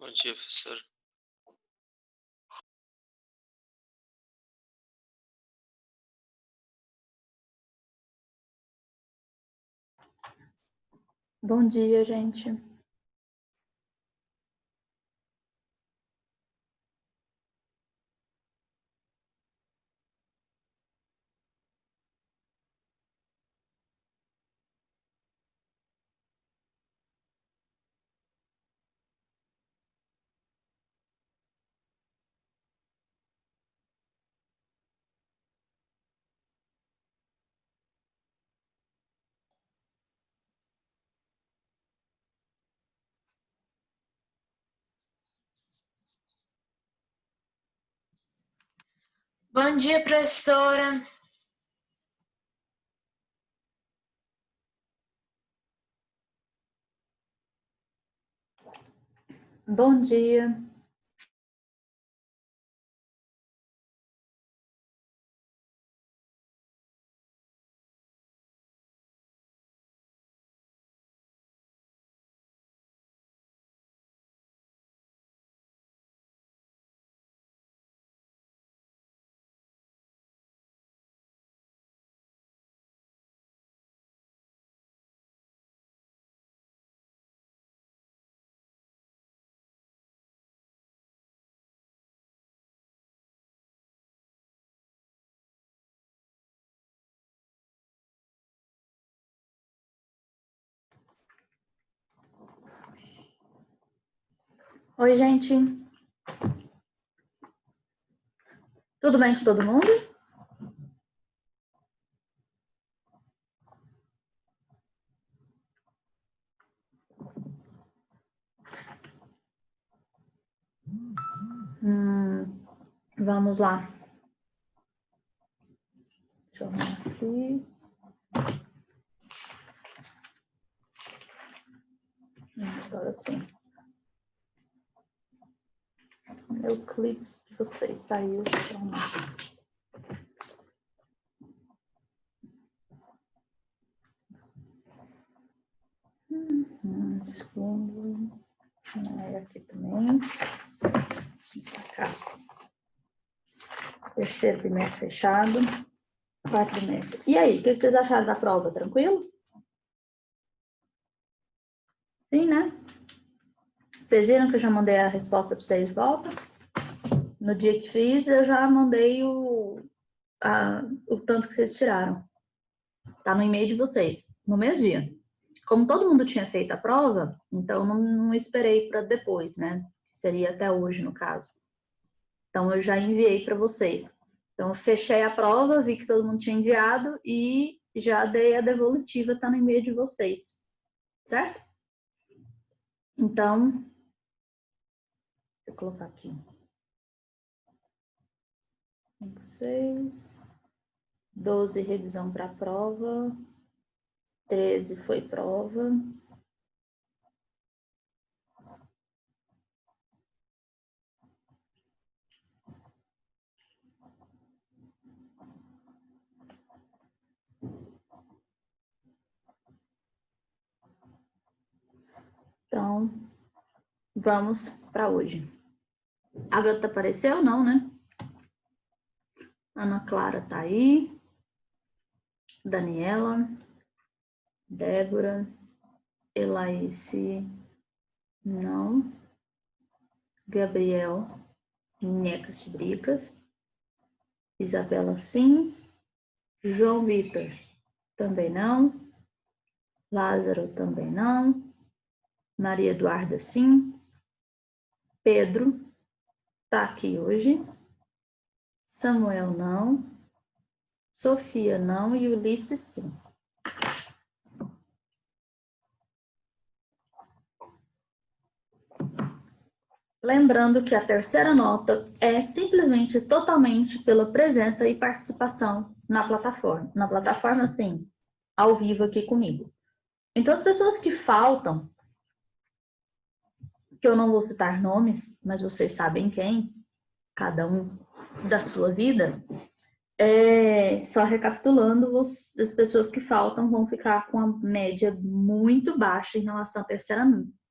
Bom dia, professor. Bom dia, gente. Bom dia, professora. Bom dia. Oi, gente. Tudo bem com todo mundo? Vamos lá. Deixa eu arrumar aqui. Agora sim. Meu clipe de vocês saiu. Segundo. Aqui também. Cá. Terceiro trimestre fechado. Quarto trimestre. E aí, o que vocês acharam da prova? Tranquilo? Sim, né? Vocês viram que eu já mandei a resposta para vocês de volta? No dia que fiz, eu já mandei o tanto que vocês tiraram. Tá no e-mail de vocês, no mesmo dia. Como todo mundo tinha feito a prova, então não esperei para depois, né? Seria até hoje, no caso. Então, eu já enviei para vocês. Então, eu fechei a prova, vi que todo mundo tinha enviado e já dei a devolutiva, tá no e-mail de vocês. Certo? Então, deixa eu colocar aqui. 5, 6, 12 revisão para a prova, 13 foi prova. Então, vamos para hoje. A Agatha apareceu? Não, né? Ana Clara tá aí. Daniela. Débora. Elaice. Não. Gabriel. Necas de Bricas. Isabela, sim. João Vitor. Também não. Lázaro, também não. Maria Eduarda, sim. Pedro tá aqui hoje. Samuel, não. Sofia, não. E Ulisses, sim. Lembrando que a terceira nota é simplesmente totalmente pela presença e participação na plataforma. Na plataforma, assim, ao vivo aqui comigo. Então, as pessoas que faltam, que eu não vou citar nomes, mas vocês sabem quem, cada um da sua vida, só recapitulando, as pessoas que faltam vão ficar com a média muito baixa em relação à terceira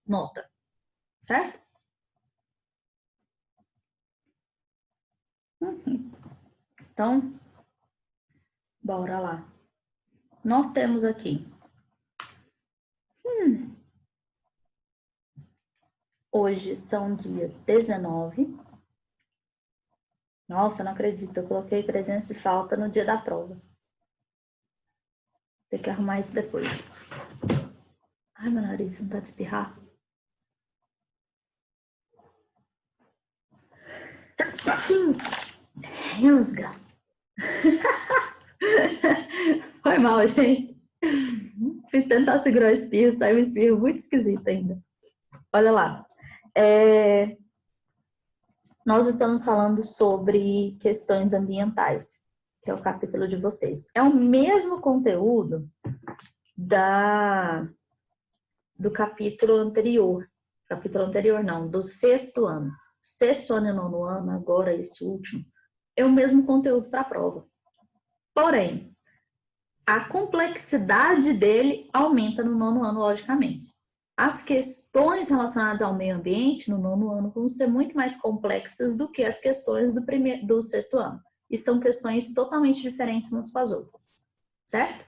nota, certo? Então, bora lá. Nós temos aqui. Hoje são dia 19. Nossa, eu não acredito. Eu coloquei presença e falta no dia da prova. Tem que arrumar isso depois. Ai, meu nariz, não tá de espirrar? Rusga. Foi mal, gente. Fiz tentar segurar o espirro, saiu um espirro muito esquisito ainda. Olha lá. Nós estamos falando sobre questões ambientais, que é o capítulo de vocês. É o mesmo conteúdo do capítulo anterior. Capítulo anterior não, do 6º ano. 6º ano e 9º ano, agora esse último, é o mesmo conteúdo para a prova. Porém, a complexidade dele aumenta no 9º ano, logicamente. As questões relacionadas ao meio ambiente no 9º ano vão ser muito mais complexas do que as questões do 6º ano. E são questões totalmente diferentes umas com as outras, certo?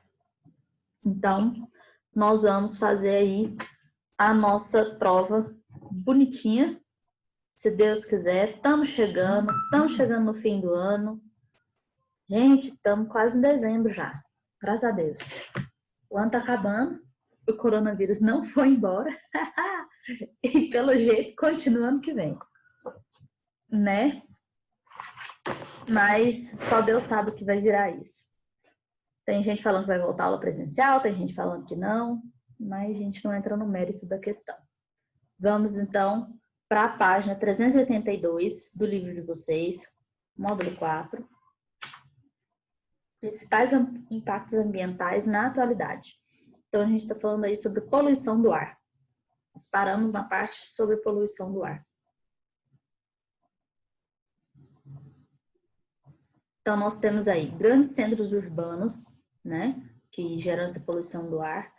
Então, nós vamos fazer aí a nossa prova bonitinha, se Deus quiser. Estamos chegando no fim do ano. Gente, estamos quase em dezembro já, graças a Deus. O ano tá acabando, o coronavírus não foi embora e pelo jeito continua ano que vem, né? Mas só Deus sabe o que vai virar isso. Tem gente falando que vai voltar a aula presencial, tem gente falando que não, mas a gente não entra no mérito da questão. Vamos então para a página 382 do livro de vocês, módulo 4. Principais impactos ambientais na atualidade. Então, a gente está falando aí sobre poluição do ar. Nós paramos na parte sobre poluição do ar. Então, nós temos aí grandes centros urbanos, né, que geram essa poluição do ar.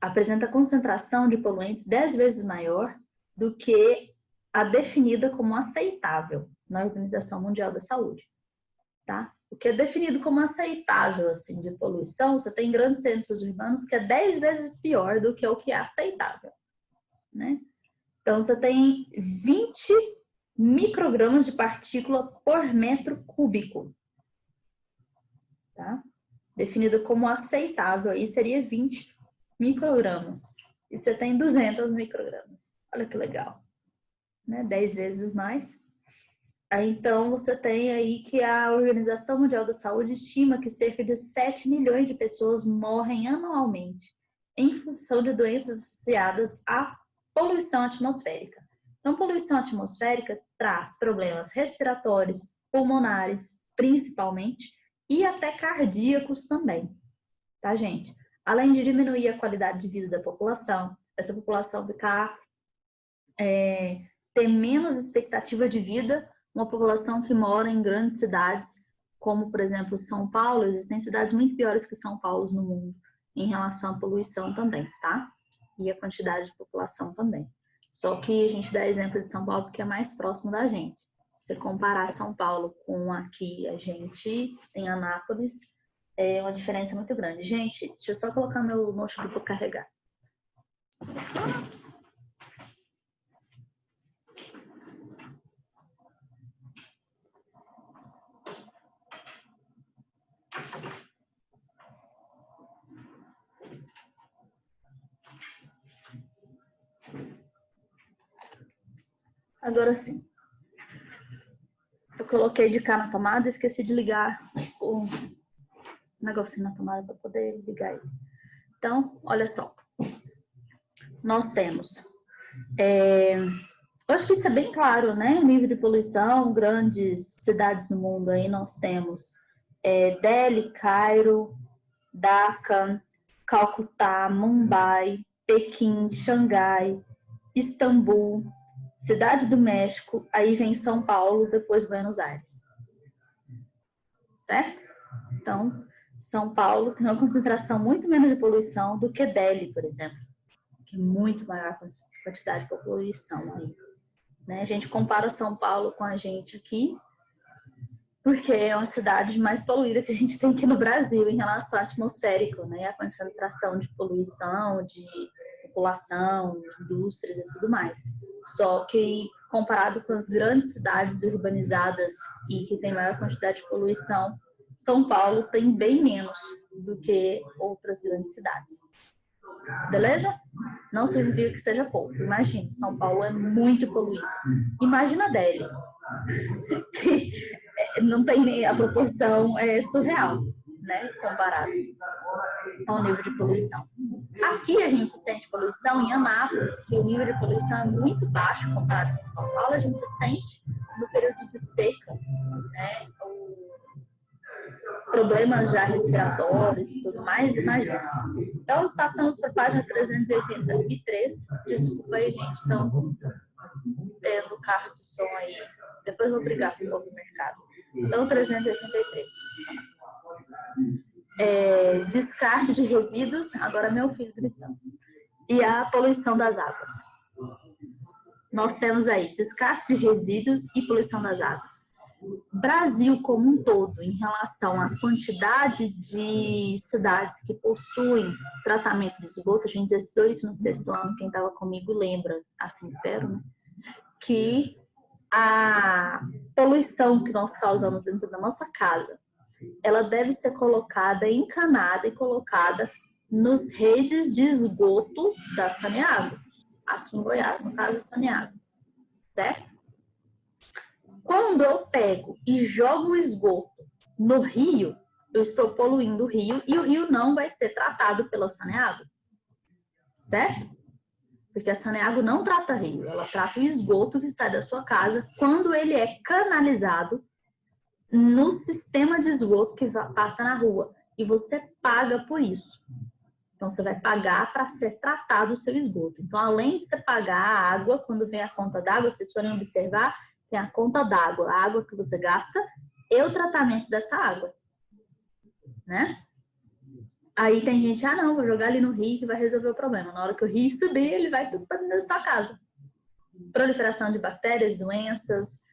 Apresenta concentração de poluentes 10 vezes maior do que a definida como aceitável na Organização Mundial da Saúde. Tá? O que é definido como aceitável assim, de poluição, você tem grandes centros urbanos que é 10 vezes pior do que o que é aceitável. Né? Então, você tem 20 microgramas de partícula por metro cúbico. Tá? Definido como aceitável, aí seria 20 microgramas. E você tem 200 microgramas. Olha que legal. Né? 10 vezes mais. Aí, então, você tem aí que a Organização Mundial da Saúde estima que cerca de 7 milhões de pessoas morrem anualmente em função de doenças associadas à poluição atmosférica. Então, poluição atmosférica traz problemas respiratórios, pulmonares, principalmente, e até cardíacos também, tá, gente? Além de diminuir a qualidade de vida da população, essa população ter menos expectativa de vida. Uma população que mora em grandes cidades, como, por exemplo, São Paulo, existem cidades muito piores que São Paulo no mundo, em relação à poluição também, tá? E a quantidade de população também. Só que a gente dá exemplo de São Paulo porque é mais próximo da gente. Se comparar São Paulo com aqui, a gente, em Anápolis, é uma diferença muito grande. Gente, deixa eu só colocar meu notebook para carregar. Ops. Agora sim. Eu coloquei de cá na tomada e esqueci de ligar o negocinho na tomada para poder ligar ele. Então, olha só. Nós temos... eu acho que isso é bem claro, né? Nível de poluição, grandes cidades no mundo aí nós temos Delhi, Cairo, Dhaka, Calcutá, Mumbai, Pequim, Xangai, Istambul, Cidade do México, aí vem São Paulo, depois Buenos Aires. Certo? Então, São Paulo tem uma concentração muito menos de poluição do que Delhi, por exemplo, que é muito maior a quantidade de poluição aí. né? A gente compara São Paulo com a gente aqui, porque é uma cidade mais poluída que a gente tem aqui no Brasil em relação ao atmosférico, né? A concentração de poluição, de população, indústrias e tudo mais. Só que comparado com as grandes cidades urbanizadas e que tem maior quantidade de poluição, São Paulo tem bem menos do que outras grandes cidades. Beleza? Não significa que seja pouco. Imagina, São Paulo é muito poluído. Imagina Delhi. Não tem nem a proporção, é surreal, né? Comparado ao nível de poluição. Aqui a gente sente poluição em Anápolis, que o nível de poluição é muito baixo comparado com São Paulo. A gente sente no período de seca, né? Problemas já respiratórios e tudo mais, imagina. Então, passamos para a página 383. Desculpa aí, gente. Então, tendo carro de som aí. Depois vou brigar com o povo do mercado. Então, 383. Descarte de resíduos, agora meu filho gritando. E a poluição das águas. Nós temos aí descarte de resíduos e poluição das águas. Brasil como um todo, em relação à quantidade de cidades que possuem tratamento de esgoto, a gente já estudou isso no 6º ano, quem estava comigo lembra, assim espero, né? Que a poluição que nós causamos dentro da nossa casa, ela deve ser colocada, encanada e colocada nos redes de esgoto da Saneago, aqui em Goiás, no caso, Saneago, certo? Quando eu pego e jogo o esgoto no rio, eu estou poluindo o rio e o rio não vai ser tratado pela Saneago, certo? Porque a Saneago não trata rio, ela trata o esgoto que sai da sua casa quando ele é canalizado no sistema de esgoto que passa na rua. E você paga por isso. Então, você vai pagar para ser tratado o seu esgoto. Então, além de você pagar a água, quando vem a conta d'água, vocês forem observar, tem a conta d'água, a água que você gasta e o tratamento dessa água, né? Aí tem gente, não, vou jogar ali no rio que vai resolver o problema. Na hora que o rio subir, ele vai tudo para dentro da sua casa. Proliferação de bactérias, doenças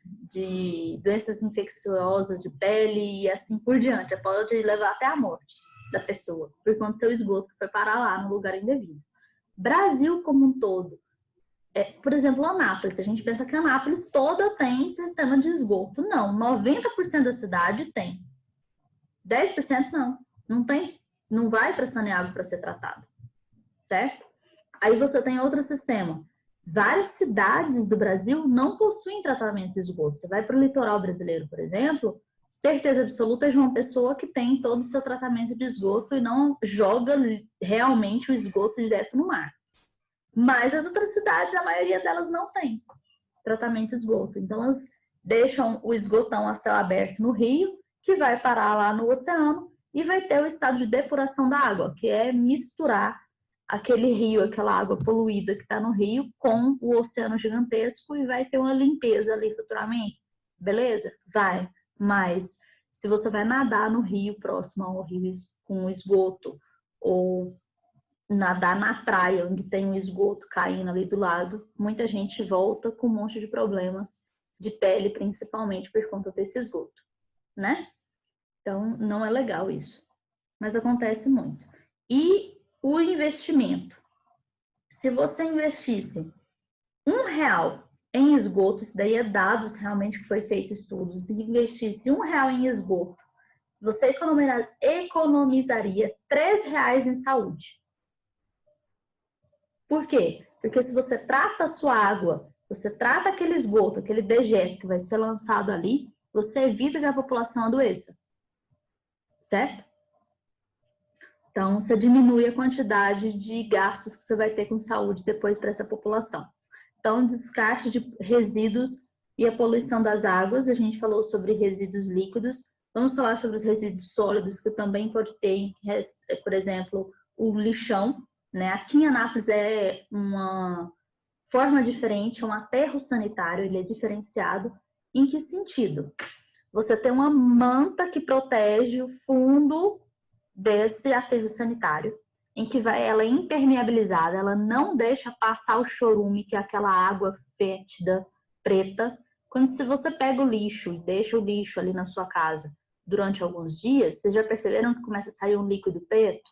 infecciosas de pele e assim por diante. Pode levar até a morte da pessoa, por conta do seu esgoto que foi parar lá no lugar indevido. Brasil como um todo. Por exemplo, Anápolis. A gente pensa que Anápolis toda tem sistema de esgoto. Não, 90% da cidade tem. 10% não. Não tem. Não vai para Saneago para ser tratado. Certo? Aí você tem outro sistema. Várias cidades do Brasil não possuem tratamento de esgoto. Você vai para o litoral brasileiro, por exemplo, certeza absoluta de uma pessoa que tem todo o seu tratamento de esgoto e não joga realmente o esgoto direto no mar. Mas as outras cidades, a maioria delas não tem tratamento de esgoto. Então, elas deixam o esgotão a céu aberto no rio, que vai parar lá no oceano e vai ter o estado de depuração da água, que é misturar aquele rio, aquela água poluída que está no rio com o oceano gigantesco e vai ter uma limpeza ali futuramente. Beleza? Vai. Mas se você vai nadar no rio próximo ao rio com esgoto ou nadar na praia onde tem um esgoto caindo ali do lado, muita gente volta com um monte de problemas de pele, principalmente por conta desse esgoto, né? Então, não é legal isso. Mas acontece muito. E o investimento. Se você investisse R$1 em esgoto, isso daí é dados realmente que foi feito estudos, se investisse R$1 em esgoto, você economizaria R$3 em saúde. Por quê? Porque se você trata a sua água, você trata aquele esgoto, aquele dejeto que vai ser lançado ali, você evita que a população adoeça. Certo? Então, você diminui a quantidade de gastos que você vai ter com saúde depois para essa população. Então, descarte de resíduos e a poluição das águas. A gente falou sobre resíduos líquidos. Vamos falar sobre os resíduos sólidos, que também pode ter, por exemplo, o lixão. Né? Aqui em Anápolis é uma forma diferente, é um aterro sanitário, ele é diferenciado. Em que sentido? Você tem uma manta que protege o fundo desse aterro sanitário, em que ela é impermeabilizada, ela não deixa passar o chorume, que é aquela água fétida, preta. Quando se você pega o lixo e deixa o lixo ali na sua casa durante alguns dias, vocês já perceberam que começa a sair um líquido preto?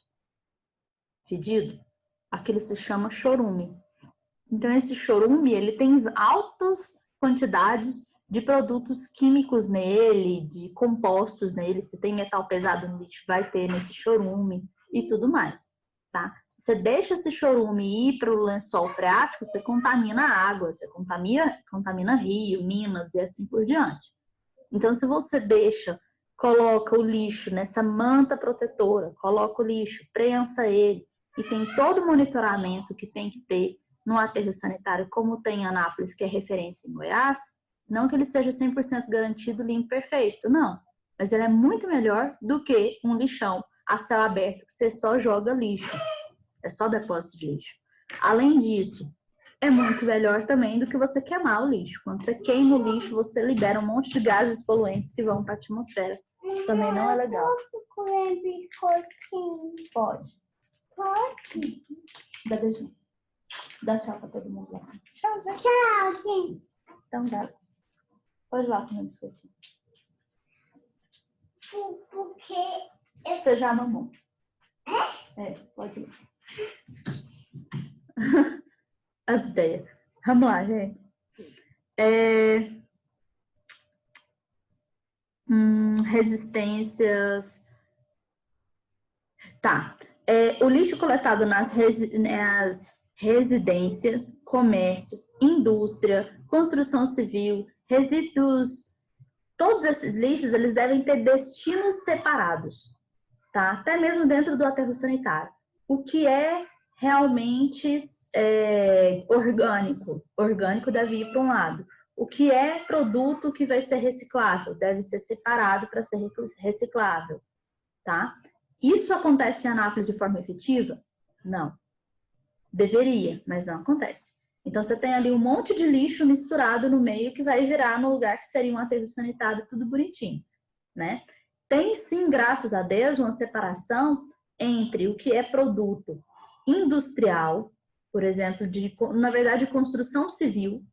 Fedido? Aquilo se chama chorume. Então, esse chorume, ele tem altas quantidades de produtos químicos nele, de compostos nele. Se tem metal pesado no lixo, vai ter nesse chorume e tudo mais, tá? Se você deixa esse chorume ir para o lençol freático, você contamina a água, você contamina rio, minas e assim por diante. Então, se você coloca o lixo nessa manta protetora, coloca o lixo, prensa ele, e tem todo o monitoramento que tem que ter no aterro sanitário, como tem em Anápolis, que é referência em Goiás, não que ele seja 100% garantido, limpo, perfeito, não. Mas ele é muito melhor do que um lixão a céu aberto, que você só joga lixo. É só depósito de lixo. Além disso, é muito melhor também do que você queimar o lixo. Quando você queima o lixo, você libera um monte de gases poluentes que vão para a atmosfera. Também não é legal. Posso comer biscoitinho? Pode. Pode. Dá beijinho. Dá tchau pra todo mundo lá. Tchau, gente. Tchau, gente. Então dá. Pode ir lá comer biscoitinho. Porque Você já mamou. É, pode ir. As ideias. Vamos lá, gente. Resistências. Tá. O lixo coletado nas residências, comércio, indústria, construção civil, resíduos, todos esses lixos, eles devem ter destinos separados, tá? Até mesmo dentro do aterro sanitário. O que é realmente orgânico deve ir para um lado. O que é produto que vai ser reciclável deve ser separado para ser reciclável, tá? Isso acontece em Anápolis de forma efetiva? Não. Deveria, mas não acontece. Então, você tem ali um monte de lixo misturado no meio que vai virar no lugar que seria um aterro sanitário, tudo bonitinho, né? Tem sim, graças a Deus, uma separação entre o que é produto industrial, por exemplo, na verdade, construção civil.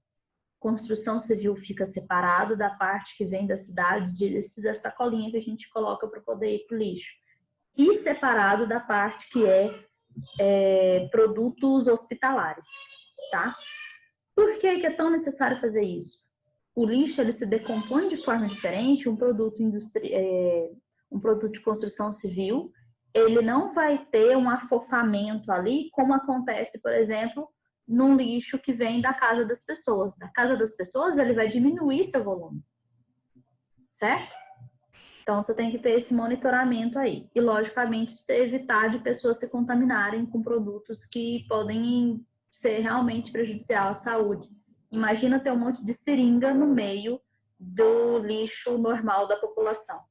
Construção civil fica separado da parte que vem das cidades, da sacolinha que a gente coloca para poder ir para o lixo. E separado da parte que é produtos hospitalares, tá? Por que é tão necessário fazer isso? O lixo, ele se decompõe de forma diferente. Um produto de construção civil, ele não vai ter um afofamento ali, como acontece, por exemplo, num lixo que vem da casa das pessoas. Da casa das pessoas, ele vai diminuir seu volume, certo? Então, você tem que ter esse monitoramento aí. E, logicamente, você evitar de pessoas se contaminarem com produtos que podem ser realmente prejudicial à saúde. Imagina ter um monte de seringa no meio do lixo normal da população.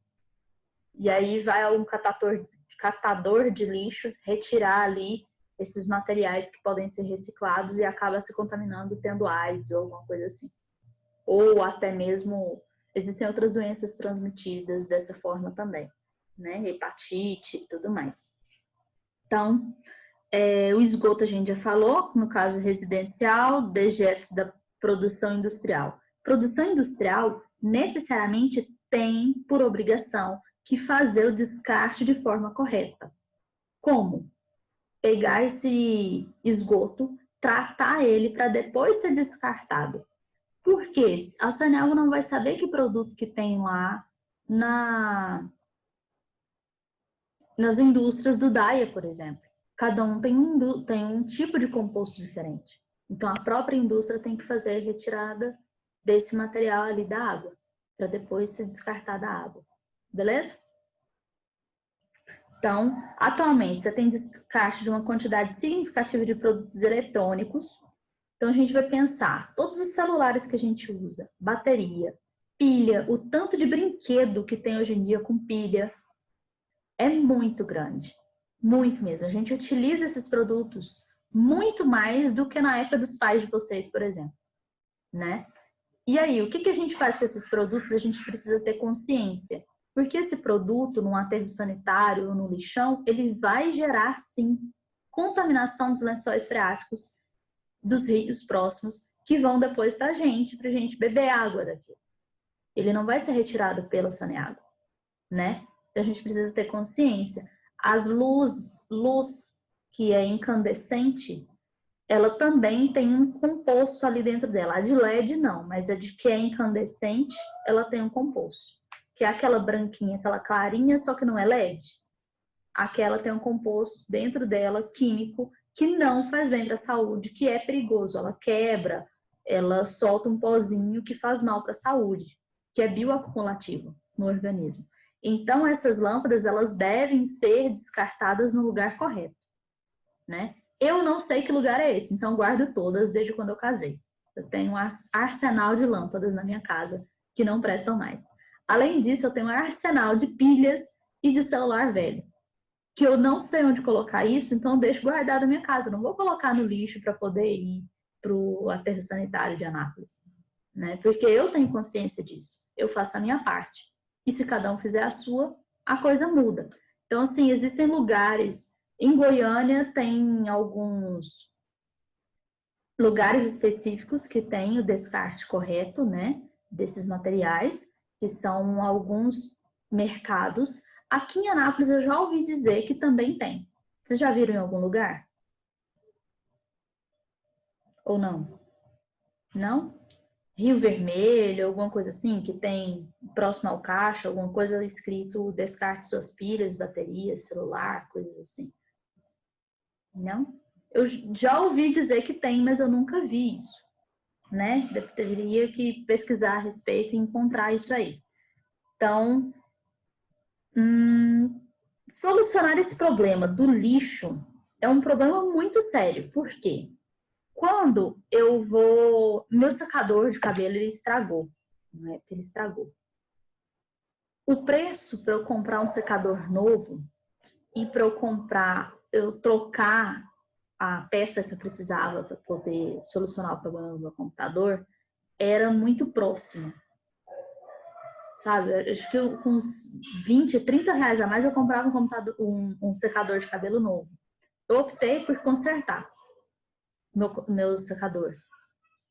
E aí vai um catador de lixo retirar ali esses materiais que podem ser reciclados e acaba se contaminando, tendo AIDS ou alguma coisa assim. Ou até mesmo... Existem outras doenças transmitidas dessa forma também, né? Hepatite e tudo mais. Então, o esgoto a gente já falou, no caso residencial, dejetos da produção industrial. Produção industrial necessariamente tem por obrigação que fazer o descarte de forma correta. Como? Pegar esse esgoto, tratar ele para depois ser descartado. Por quê? A Sanelva não vai saber que produto que tem lá nas indústrias do DAIA, por exemplo. Cada um tem um tipo de composto diferente. Então, a própria indústria tem que fazer a retirada desse material ali da água, para depois ser descartar da água. Beleza? Então, atualmente, você tem descarte de uma quantidade significativa de produtos eletrônicos. Então, a gente vai pensar, todos os celulares que a gente usa, bateria, pilha, o tanto de brinquedo que tem hoje em dia com pilha é muito grande, muito mesmo. A gente utiliza esses produtos muito mais do que na época dos pais de vocês, por exemplo, né? E aí, o que a gente faz com esses produtos? A gente precisa ter consciência, porque esse produto, num aterro sanitário ou no lixão, ele vai gerar, sim, contaminação dos lençóis freáticos, dos rios próximos, que vão depois pra gente beber água daqui. Ele não vai ser retirado pela Saneago, né? Então a gente precisa ter consciência. As luz que é incandescente, ela também tem um composto ali dentro dela. A de LED não, mas a de que é incandescente, ela tem um composto. Que é aquela branquinha, aquela clarinha, só que não é LED. Aquela tem um composto dentro dela, químico, que não faz bem para a saúde, que é perigoso. Ela quebra, ela solta um pozinho que faz mal para a saúde, que é bioacumulativo no organismo. Então, essas lâmpadas, elas devem ser descartadas no lugar correto, né? Eu não sei que lugar é esse, então guardo todas desde quando eu casei. Eu tenho um arsenal de lâmpadas na minha casa que não prestam mais. Além disso, eu tenho um arsenal de pilhas e de celular velho, que eu não sei onde colocar isso, então eu deixo guardado na minha casa. Eu não vou colocar no lixo para poder ir para o aterro sanitário de Anápolis, né? Porque eu tenho consciência disso. Eu faço a minha parte. E se cada um fizer a sua, a coisa muda. Então, assim, existem lugares. Em Goiânia tem alguns lugares específicos que tem o descarte correto, né, desses materiais, que são alguns mercados. Aqui em Anápolis eu já ouvi dizer que também tem. Vocês já viram em algum lugar? Ou não? Não? Rio Vermelho, alguma coisa assim, que tem próximo ao caixa, alguma coisa escrito descarte suas pilhas, baterias, celular, coisas assim. Não? Eu já ouvi dizer que tem, mas eu nunca vi isso, né? Teria que pesquisar a respeito e encontrar isso aí. Então, solucionar esse problema do lixo é um problema muito sério. Por quê? Quando eu vou... Meu secador de cabelo, ele estragou. Não é? Ele estragou. O preço para eu comprar um secador novo e para eu trocar a peça que eu precisava para poder solucionar o problema do meu computador era muito próximo. Sabe? Acho que com uns 20, 30 reais a mais eu comprava um secador de cabelo novo. Eu optei por consertar meu secador,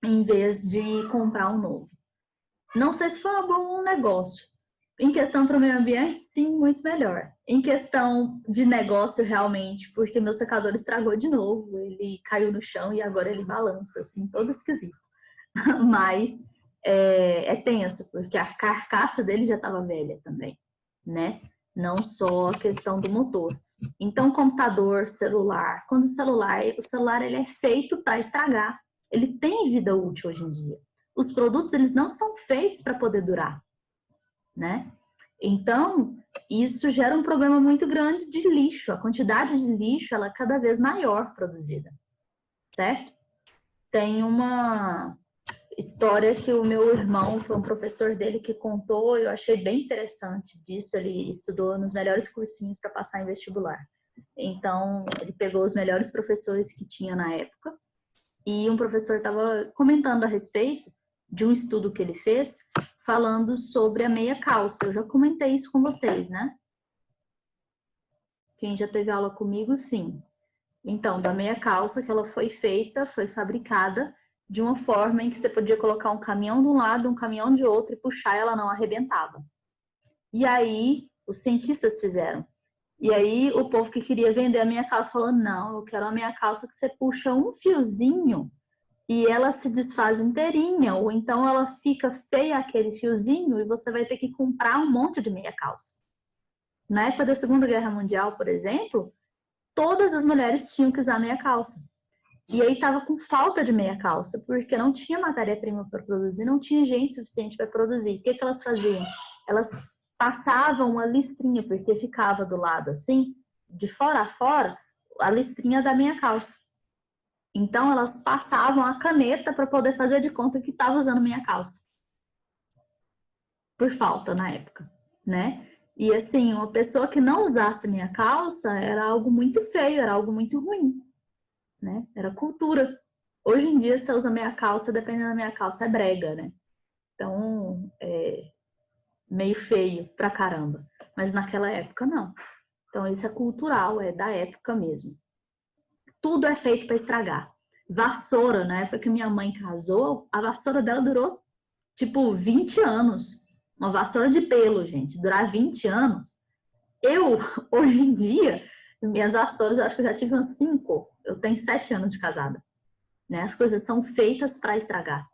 em vez de comprar um novo. Não sei se foi um bom negócio. Em questão para o meio ambiente, sim, muito melhor. Em questão de negócio, realmente, porque meu secador estragou de novo, ele caiu no chão e agora ele balança, assim, todo esquisito. Mas é tenso, porque a carcaça dele já estava velha também, né? Não só a questão do motor. Então, computador, celular, quando o celular ele é feito para estragar. Ele tem vida útil hoje em dia. Os produtos, eles não são feitos para poder durar, né? Então, isso gera um problema muito grande de lixo. A quantidade de lixo, ela é cada vez maior produzida, certo? Tem uma história que o meu irmão, foi um professor dele que contou, eu achei bem interessante disso. Ele estudou nos melhores cursinhos para passar em vestibular. Então, ele pegou os melhores professores que tinha na época e um professor estava comentando a respeito de um estudo que ele fez, falando sobre a meia calça. Eu já comentei isso com vocês, né? Quem já teve aula comigo, sim. Então, da meia calça, que ela foi fabricada de uma forma em que você podia colocar um caminhão de um lado, um caminhão de outro e puxar, ela não arrebentava. E aí, os cientistas fizeram. E aí, o povo que queria vender a meia calça falou, não, eu quero a meia calça que você puxa um fiozinho e ela se desfaz inteirinha, ou então ela fica feia aquele fiozinho e você vai ter que comprar um monte de meia calça. Na época da Segunda Guerra Mundial, por exemplo, todas as mulheres tinham que usar meia calça. E aí estava com falta de meia calça, porque não tinha matéria-prima para produzir, não tinha gente suficiente para produzir. O que elas faziam? Elas passavam uma listrinha, porque ficava do lado assim, de fora a fora, a listrinha da meia calça. Então elas passavam a caneta para poder fazer de conta que estava usando meia calça. Por falta na época, né? E assim, uma pessoa que não usasse meia calça era algo muito feio, era algo muito ruim, né? Era cultura. Hoje em dia, você usa meia calça, dependendo da meia calça, é brega, né? Então, é meio feio pra caramba. Mas naquela época, não. Então, isso é cultural, é da época mesmo. Tudo é feito para estragar. Vassoura, na época que minha mãe casou, a vassoura dela durou, tipo, 20 anos. Uma vassoura de pelo, gente, durar 20 anos. Eu, hoje em dia, minhas vassouras, eu acho que eu já tive umas 5. Eu tenho 7 anos de casada. Né? As coisas são feitas para estragar.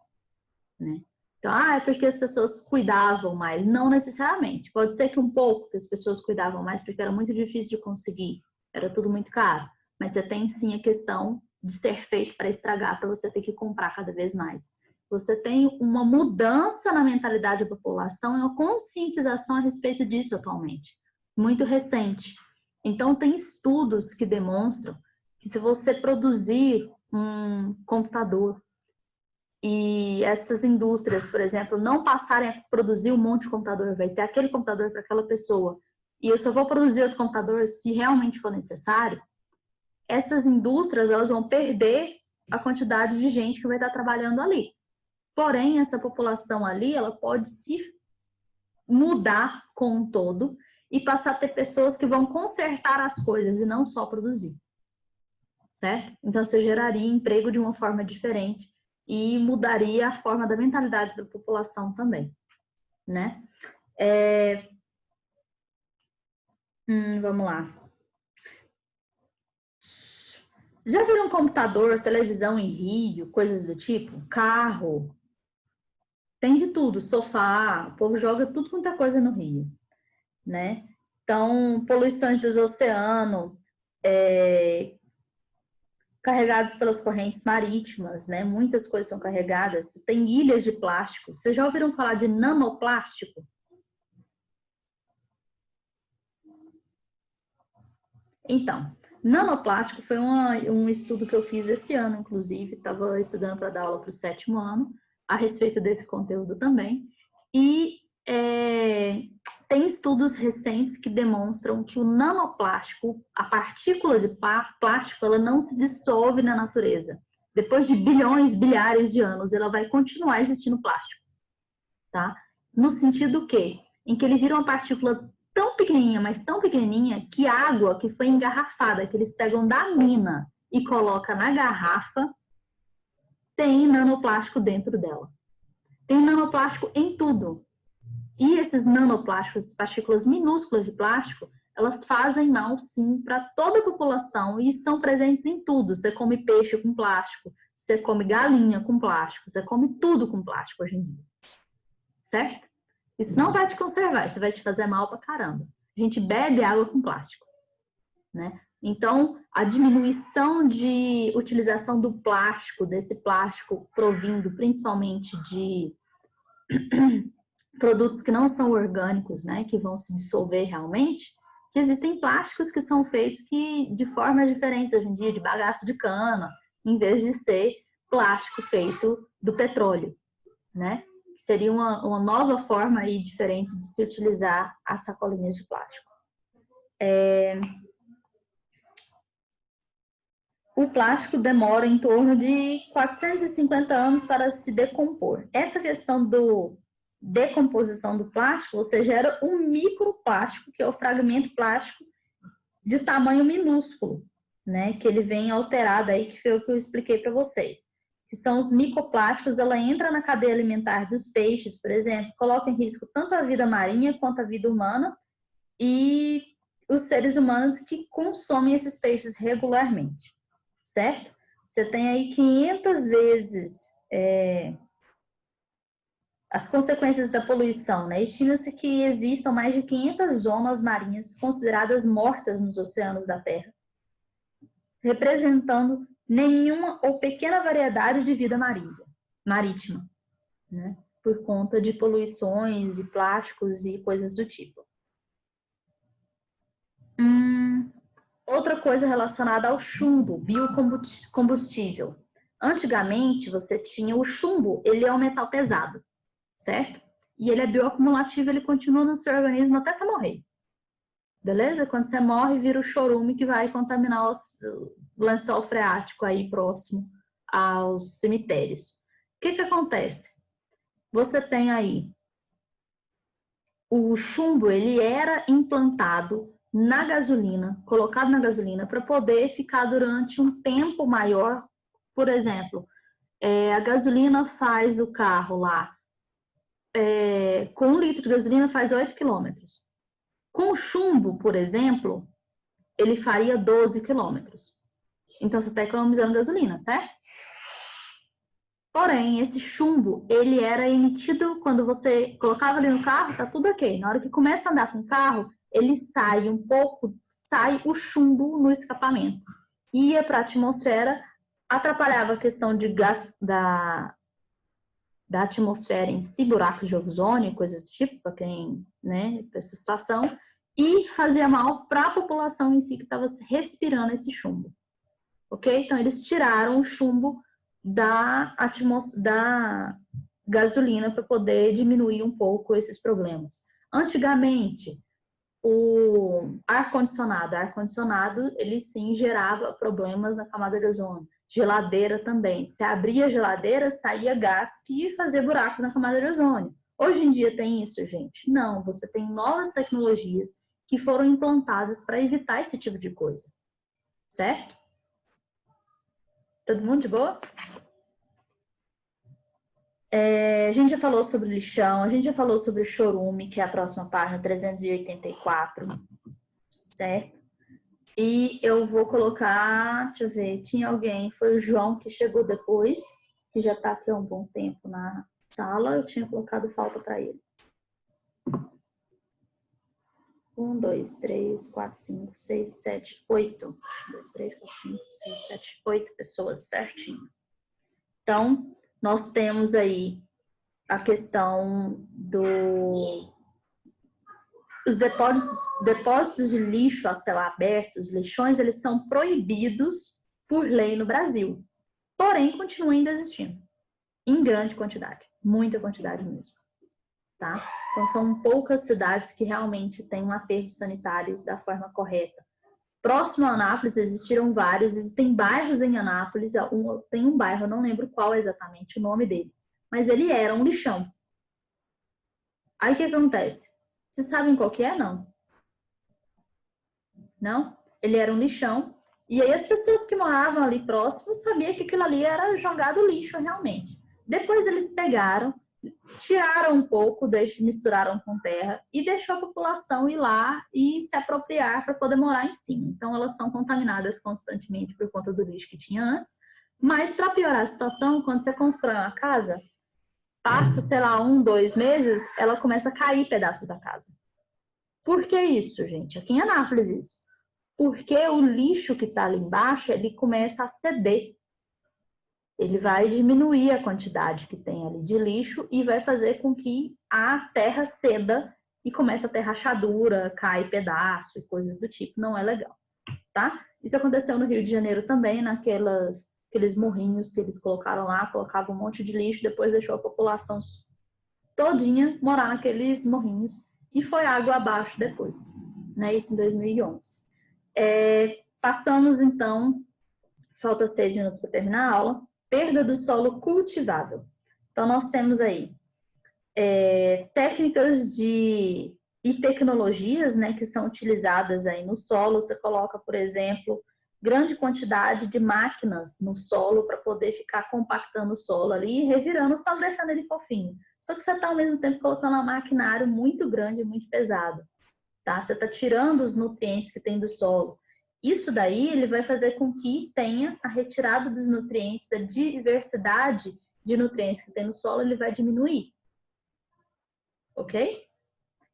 Né? Então, é porque as pessoas cuidavam mais. Não necessariamente. Pode ser que um pouco que as pessoas cuidavam mais, porque era muito difícil de conseguir. Era tudo muito caro. Mas você tem, sim, a questão de ser feito para estragar, para você ter que comprar cada vez mais. Você tem uma mudança na mentalidade da população e uma conscientização a respeito disso atualmente. Muito recente. Então, tem estudos que demonstram que se você produzir um computador e essas indústrias, por exemplo, não passarem a produzir um monte de computador, vai ter aquele computador para aquela pessoa, e eu só vou produzir outro computador se realmente for necessário, essas indústrias elas vão perder a quantidade de gente que vai estar trabalhando ali. Porém, essa população ali, ela pode se mudar com um todo e passar a ter pessoas que vão consertar as coisas e não só produzir. Certo? Então, você geraria emprego de uma forma diferente e mudaria a forma da mentalidade da população também, né? Vamos lá. Já viram computador, televisão em Rio, coisas do tipo? Carro? Tem de tudo, sofá, o povo joga tudo quanto é coisa no Rio, né? Então, poluições dos oceanos, carregados pelas correntes marítimas, né? Muitas coisas são carregadas. Tem ilhas de plástico. Vocês já ouviram falar de nanoplástico? Então, nanoplástico foi um estudo que eu fiz esse ano, inclusive. Estava estudando para dar aula para o 7º ano, a respeito desse conteúdo também. E tem estudos recentes que demonstram que o nanoplástico, a partícula de plástico, ela não se dissolve na natureza. Depois de bilhões, bilhares de anos, ela vai continuar existindo plástico. Tá? No sentido em que ele vira uma partícula tão pequenininha, mas tão pequenininha, que a água que foi engarrafada, que eles pegam da mina e colocam na garrafa, tem nanoplástico dentro dela. Tem nanoplástico em tudo. E esses nanoplásticos, partículas minúsculas de plástico, elas fazem mal, sim, para toda a população e estão presentes em tudo. Você come peixe com plástico, você come galinha com plástico, você come tudo com plástico hoje em dia. Certo? Isso não vai te conservar, isso vai te fazer mal pra caramba. A gente bebe água com plástico, né? Então, a diminuição de utilização do plástico, desse plástico provindo principalmente de produtos que não são orgânicos, né, que vão se dissolver realmente, que existem plásticos que são feitos de formas diferentes hoje em dia, de bagaço de cana, em vez de ser plástico feito do petróleo, né? Seria uma nova forma aí diferente de se utilizar as sacolinhas de plástico. O plástico demora em torno de 450 anos para se decompor. Essa questão do decomposição do plástico, você gera um microplástico, que é o fragmento plástico de tamanho minúsculo, né? Que ele vem alterado aí, que foi o que eu expliquei para vocês. Que são os microplásticos, ela entra na cadeia alimentar dos peixes, por exemplo, coloca em risco tanto a vida marinha quanto a vida humana e os seres humanos que consomem esses peixes regularmente, certo? Você tem aí 500 vezes as consequências da poluição, né? Estima-se que existam mais de 500 zonas marinhas consideradas mortas nos oceanos da Terra, representando nenhuma ou pequena variedade de vida marítima, né? Por conta de poluições e plásticos e coisas do tipo. Outra coisa relacionada ao chumbo, biocombustível. Antigamente, você tinha o chumbo, ele é um metal pesado, certo? E ele é bioacumulativo, ele continua no seu organismo até você morrer. Beleza? Quando você morre, vira o chorume que vai contaminar o lençol freático aí próximo aos cemitérios. O que acontece? Você tem aí o chumbo, ele era implantado na gasolina, colocado na gasolina para poder ficar durante um tempo maior Por exemplo, a gasolina faz o carro lá, com 1 litro de gasolina faz 8 quilômetros. Com chumbo, por exemplo, ele faria 12 quilômetros. Então, você está economizando gasolina, certo? Porém, esse chumbo, ele era emitido quando você colocava ali no carro, tá tudo ok. Na hora que começa a andar com o carro, ele sai um pouco, sai o chumbo no escapamento. Ia para a atmosfera, atrapalhava a questão de gás da atmosfera em si, buracos de ozônio, coisas do tipo, para quem, né, para essa situação, e fazia mal para a população em si que estava respirando esse chumbo. Ok? Então, eles tiraram o chumbo da gasolina para poder diminuir um pouco esses problemas. Antigamente, o ar-condicionado, ele sim gerava problemas na camada de ozônio. Geladeira também. Se abria a geladeira, saía gás que fazia buracos na camada de ozônio. Hoje em dia tem isso, gente? Não, você tem novas tecnologias que foram implantadas para evitar esse tipo de coisa. Certo? Todo mundo de boa? A gente já falou sobre lixão, a gente já falou sobre o chorume, que é a próxima página, 384, certo? E eu vou colocar, deixa eu ver, tinha alguém, foi o João que chegou depois, que já está aqui há um bom tempo na sala, eu tinha colocado falta para ele. 1, 2, 3, 4, 5, 6, 7, 8. 1, 2, 3, 4, 5, 6, 7, 8 pessoas, certinho. Então, nós temos aí a questão os depósitos de lixo a céu aberto, os lixões, eles são proibidos por lei no Brasil. Porém, continuam ainda existindo. Em grande quantidade. Muita quantidade mesmo. Tá? Então, são poucas cidades que realmente têm um aterro sanitário da forma correta. Próximo a Anápolis, existiram vários. Existem bairros em Anápolis. Tem um bairro, eu não lembro qual é exatamente o nome dele. Mas ele era um lixão. Aí, o que acontece? Vocês sabem qual que é? Não? Não? Ele era um lixão. E aí, as pessoas que moravam ali próximo sabiam que aquilo ali era jogado lixo, realmente. Depois, eles pegaram, tiraram um pouco, misturaram com terra e deixou a população ir lá e se apropriar para poder morar em cima. Então, elas são contaminadas constantemente por conta do lixo que tinha antes. Mas, para piorar a situação, quando você constrói uma casa, passa, sei lá, 1, 2 meses, ela começa a cair pedaço da casa. Por que isso, gente? Aqui em Anápolis, isso. Porque o lixo que está ali embaixo, ele começa a ceder. Ele vai diminuir a quantidade que tem ali de lixo e vai fazer com que a terra ceda e comece a ter rachadura, cai pedaço e coisas do tipo. Não é legal, tá? Isso aconteceu no Rio de Janeiro também, aqueles morrinhos que eles colocaram lá, colocavam um monte de lixo, depois deixou a população todinha morar naqueles morrinhos e foi água abaixo depois, né? Isso em 2011. Passamos então, falta 6 minutos para terminar a aula, perda do solo cultivável. Então nós temos aí técnicas e tecnologias, né, que são utilizadas aí no solo. Você coloca, por exemplo, grande quantidade de máquinas no solo para poder ficar compactando o solo ali e revirando o solo, deixando ele fofinho. Só que você está ao mesmo tempo colocando um maquinário muito grande e muito pesado. Tá? Você está tirando os nutrientes que tem do solo. Isso daí ele vai fazer com que tenha a retirada dos nutrientes, da diversidade de nutrientes que tem no solo, ele vai diminuir. Ok?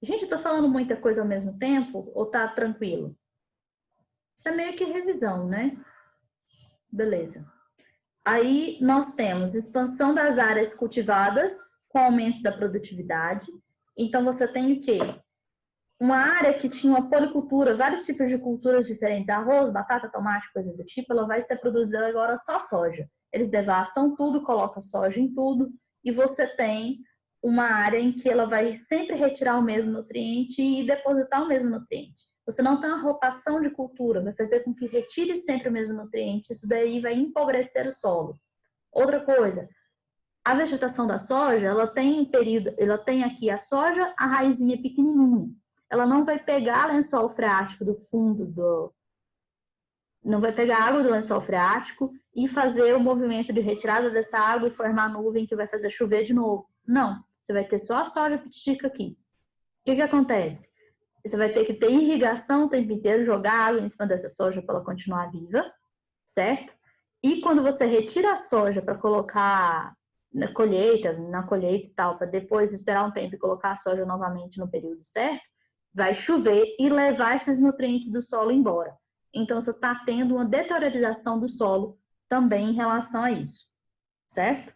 Gente, eu tô falando muita coisa ao mesmo tempo ou tá tranquilo? Isso é meio que revisão, né? Beleza. Aí nós temos expansão das áreas cultivadas com aumento da produtividade. Então você tem o quê? Uma área que tinha uma policultura, vários tipos de culturas diferentes, arroz, batata, tomate, coisa do tipo, ela vai ser produzida agora só soja. Eles devassam tudo, colocam soja em tudo, e você tem uma área em que ela vai sempre retirar o mesmo nutriente e depositar o mesmo nutriente. Você não tem uma rotação de cultura, vai fazer com que retire sempre o mesmo nutriente, isso daí vai empobrecer o solo. Outra coisa, a vegetação da soja, ela tem aqui a soja, a raizinha pequenininha. Ela não vai pegar lençol freático do fundo não vai pegar água do lençol freático e fazer o movimento de retirada dessa água e formar nuvem que vai fazer chover de novo. Não, você vai ter só a soja pititica aqui. O que acontece? Você vai ter que ter irrigação o tempo inteiro, jogar água em cima dessa soja para ela continuar viva, certo? E quando você retira a soja para colocar na colheita e tal, para depois esperar um tempo e colocar a soja novamente no período certo, vai chover e levar esses nutrientes do solo embora. Então, você está tendo uma deteriorização do solo também em relação a isso, certo?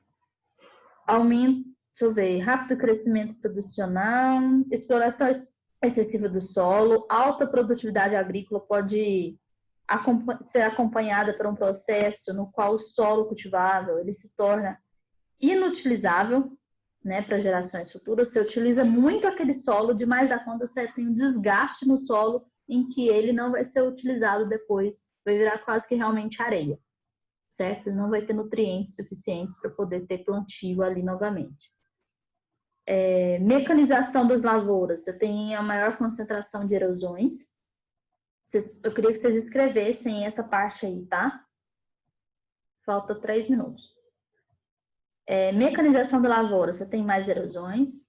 Aumento, deixa eu ver, rápido crescimento producional, exploração excessiva do solo, alta produtividade agrícola pode ser acompanhada por um processo no qual o solo cultivável ele se torna inutilizável, né, para gerações futuras. Você utiliza muito aquele solo, demais da conta você tem um desgaste no solo em que ele não vai ser utilizado depois, vai virar quase que realmente areia, certo? Ele não vai ter nutrientes suficientes para poder ter plantio ali novamente. Mecanização das lavouras, você tem a maior concentração de erosões. Eu queria que vocês escrevessem essa parte aí, tá? Falta 3 minutos. Mecanização da lavoura, você tem mais erosões.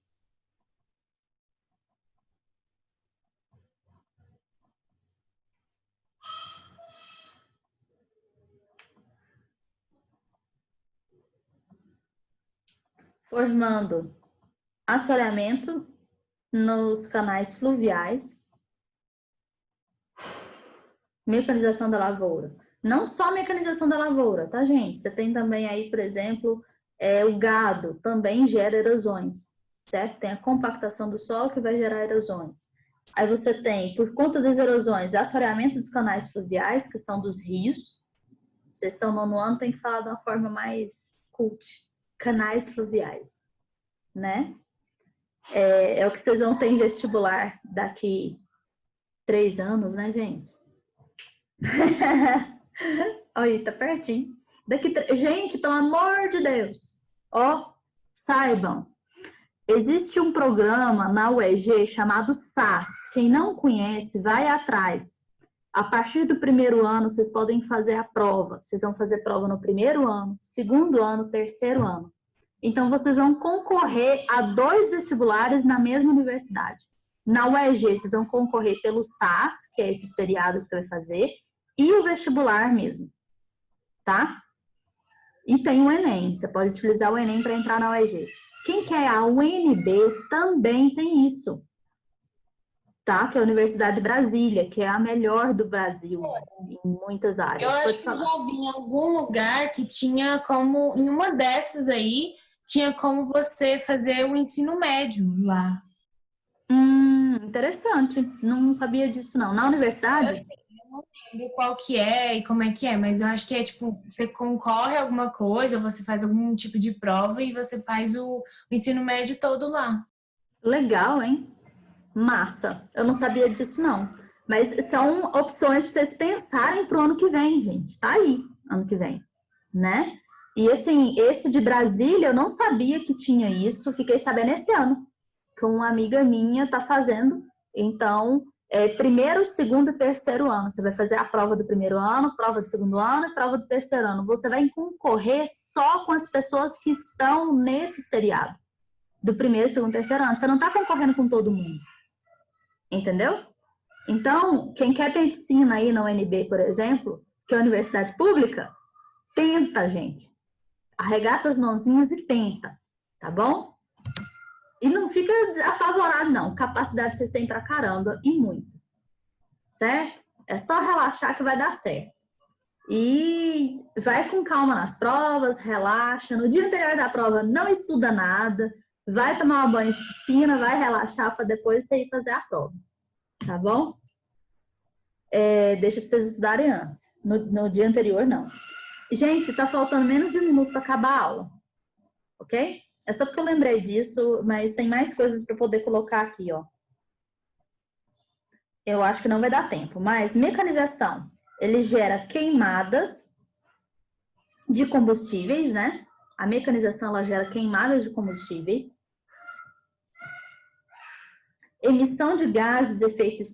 Formando assoreamento nos canais fluviais. Mecanização da lavoura. Não só mecanização da lavoura, tá, gente? Você tem também aí, por exemplo, o gado também gera erosões, certo? Tem a compactação do solo que vai gerar erosões. Aí você tem, por conta das erosões, assoreamento dos canais fluviais, que são dos rios. Vocês estão no ano, tem que falar de uma forma mais cult. Canais fluviais, né? É o que vocês vão ter em vestibular daqui 3 anos, né, gente? Olha, tá pertinho. Gente, pelo amor de Deus, ó, saibam, existe um programa na UEG chamado SAS. Quem não conhece, vai atrás. A partir do 1º ano, vocês podem fazer a prova. Vocês vão fazer prova no 1º ano, 2º ano, 3º ano. Então, vocês vão concorrer a 2 vestibulares na mesma universidade. Na UEG, vocês vão concorrer pelo SAS, que é esse seriado que você vai fazer, e o vestibular mesmo, tá? E tem o Enem, você pode utilizar o Enem para entrar na UEG. Quem quer a UNB também tem isso, tá? Que é a Universidade de Brasília, que é a melhor do Brasil em muitas áreas. Eu acho que eu já vi em algum lugar que tinha como, em uma dessas aí, tinha como você fazer o ensino médio lá. Interessante. Não sabia disso, não. Na universidade? Eu não lembro qual que é e como é que é, mas eu acho que é tipo, você concorre a alguma coisa, você faz algum tipo de prova e você faz o ensino médio todo lá. Legal, hein? Massa. Eu não sabia disso, não. Mas são opções para vocês pensarem para o ano que vem, gente. Tá aí, ano que vem, né? E assim, esse de Brasília, eu não sabia que tinha isso. Fiquei sabendo esse ano, que uma amiga minha tá fazendo. Então, 1º, 2º e 3º ano. Você vai fazer a prova do 1º ano, prova do 2º ano e prova do 3º ano. Você vai concorrer só com as pessoas que estão nesse seriado. Do 1º, 2º, 3º ano. Você não tá concorrendo com todo mundo. Entendeu? Então, quem quer medicina aí na UNB, por exemplo, que é a universidade pública, tenta, gente. Arregaça as mãozinhas e tenta, tá bom? E não fica apavorado, não. Capacidade vocês têm pra caramba e muito. Certo? É só relaxar que vai dar certo. E vai com calma nas provas, relaxa. No dia anterior da prova, não estuda nada. Vai tomar um banho de piscina, vai relaxar para depois você ir fazer a prova. Tá bom? Deixa pra vocês estudarem antes. No dia anterior, não. Gente, tá faltando menos de 1 minuto para acabar a aula. Ok? É só porque eu lembrei disso, mas tem mais coisas para poder colocar aqui, ó. Eu acho que não vai dar tempo, mas mecanização, ele gera queimadas de combustíveis, né? A mecanização, ela gera queimadas de combustíveis, emissão de gases, efeitos